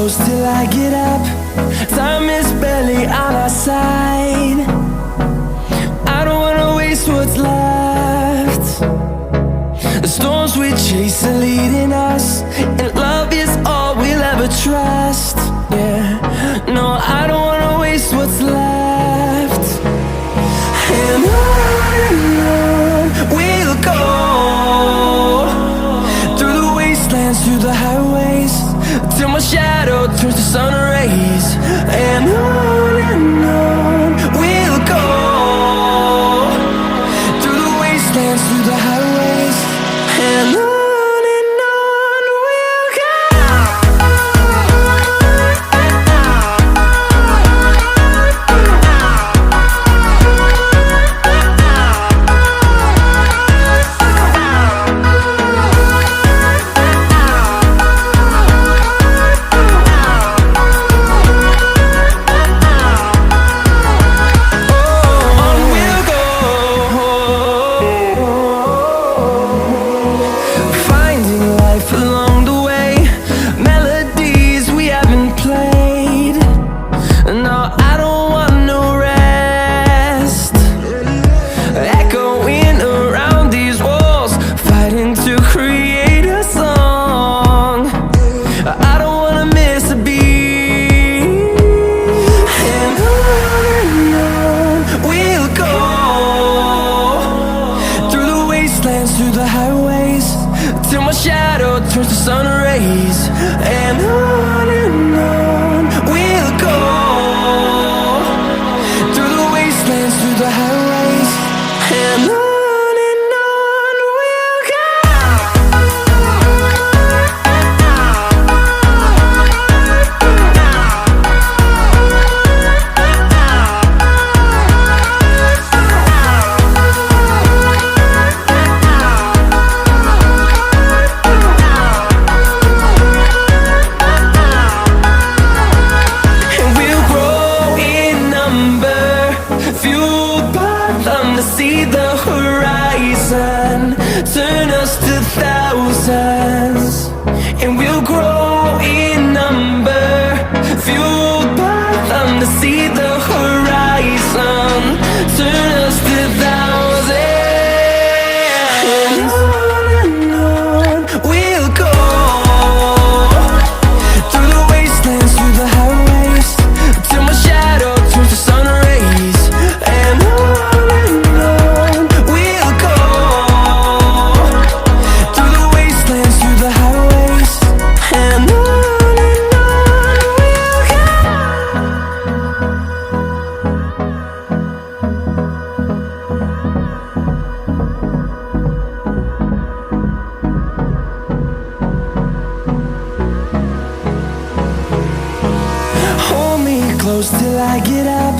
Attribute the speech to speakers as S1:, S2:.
S1: close till I get up. Time is barely on our side. I don't wanna waste what's left. The storms we chase are leading us, and love is all we'll ever trust. Yeah, no, I don't wanna waste what's left. And on we'll go, through the wastelands, through the highways, till my shadow turns to sun rays. And on we'll go, through the wastelands, through the highways, and on we'll go. Through the highways, till my shadow turns to sun rays. And on we'll go, through the wastelands, through the highways, and on we'll go. See the horizon, turn us to thousands, and we'll grow in number, fueled by them. To see the horizon, turn us to thousands, and on we'll go, through the wastelands, through the highways, till my shadow turns to sun rays. And on close till I get up.